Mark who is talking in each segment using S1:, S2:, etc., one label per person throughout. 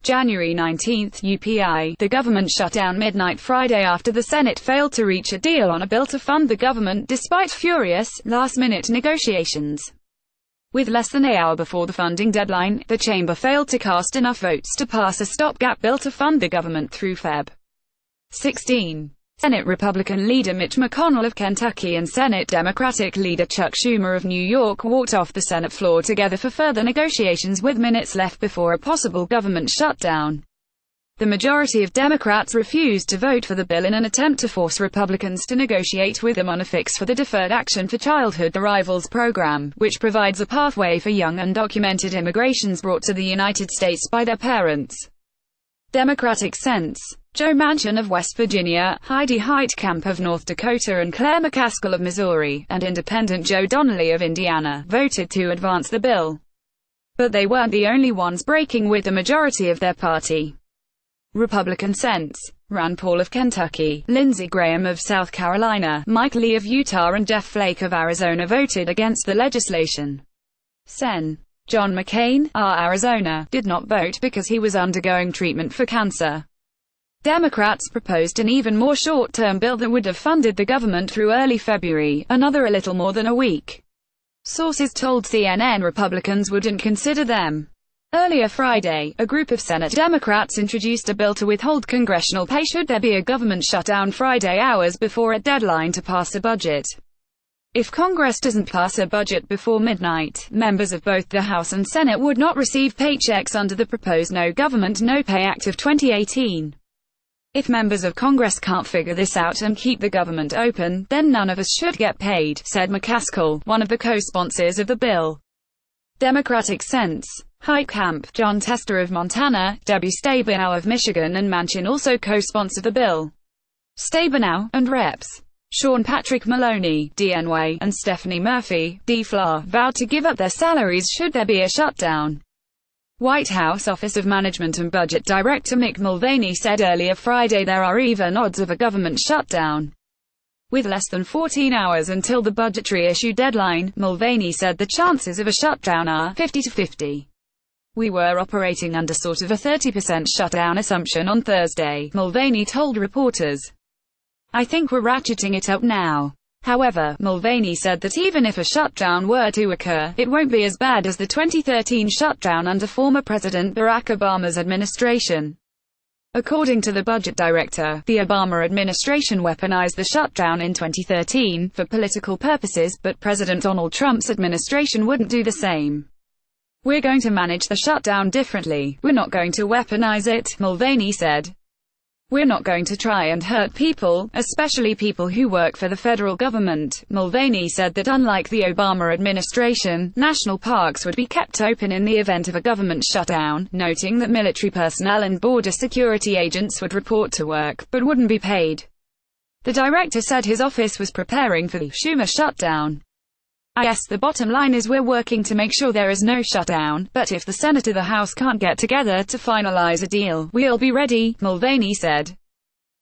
S1: January 19, UPI. The government shut down midnight Friday after the Senate failed to reach a deal on a bill to fund the government despite furious, last-minute negotiations. With less than an hour before the funding deadline, the chamber failed to cast enough votes to pass a stopgap bill to fund the government through Feb. 16. Senate Republican leader Mitch McConnell of Kentucky and Senate Democratic leader Chuck Schumer of New York walked off the Senate floor together for further negotiations with minutes left before a possible government shutdown. The majority of Democrats refused to vote for the bill in an attempt to force Republicans to negotiate with them on a fix for the Deferred Action for Childhood Arrivals program, which provides a pathway for young undocumented immigrants brought to the United States by their parents. Democratic Sens, Joe Manchin of West Virginia, Heidi Heitkamp of North Dakota and McCaskill of Missouri, and Independent Joe Donnelly of Indiana, voted to advance the bill. But they weren't the only ones breaking with the majority of their party. Republican Sens, Rand Paul of Kentucky, Lindsey Graham of South Carolina, Mike Lee of Utah and Jeff Flake of Arizona voted against the legislation. Sen. John McCain, Arizona, did not vote because he was undergoing treatment for cancer. Democrats proposed an even more short-term bill that would have funded the government through early February, another a little more than a week. Sources told CNN Republicans wouldn't consider them. Earlier Friday, a group of Senate Democrats introduced a bill to withhold congressional pay should there be a government shutdown Friday hours before a deadline to pass a budget. If Congress doesn't pass a budget before midnight, members of both the House and Senate would not receive paychecks under the proposed No Government No Pay Act of 2018. If members of Congress can't figure this out and keep the government open, then none of us should get paid, said McCaskill, one of the co-sponsors of the bill. Democratic Sens, Heitkamp, John Tester of Montana, Debbie Stabenow of Michigan and Manchin also co-sponsored the bill. Stabenow, and Reps. Sean Patrick Maloney, DNY, and Stephanie Murphy, DFLA, vowed to give up their salaries should there be a shutdown. White House Office of Management and Budget Director Mick Mulvaney said earlier Friday there are even odds of a government shutdown. With less than 14 hours until the budgetary issue deadline, Mulvaney said the chances of a shutdown are 50 to 50. We were operating under sort of a 30% shutdown assumption on Thursday, Mulvaney told reporters. I think we're ratcheting it up now. However, Mulvaney said that even if a shutdown were to occur, it won't be as bad as the 2013 shutdown under former President Barack Obama's administration. According to the budget director, the Obama administration weaponized the shutdown in 2013 for political purposes, but President Donald Trump's administration wouldn't do the same. We're going to manage the shutdown differently. We're not going to weaponize it, Mulvaney said. We're not going to try and hurt people, especially people who work for the federal government. Mulvaney said that unlike the Obama administration, national parks would be kept open in the event of a government shutdown, noting that military personnel and border security agents would report to work, but wouldn't be paid. The director said his office was preparing for the Schumer shutdown. I guess the bottom line is we're working to make sure there is no shutdown, but if the Senate or the House can't get together to finalize a deal, we'll be ready, Mulvaney said.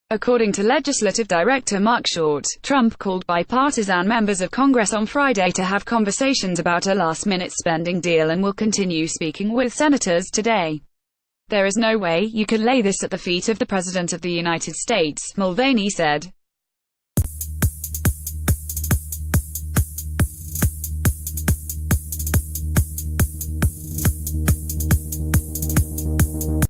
S1: According to Legislative Director Mark Short, Trump called bipartisan members of Congress on Friday to have conversations about a last-minute spending deal and will continue speaking with senators today. There is no way you can lay this at the feet of the President of the United States, Mulvaney said.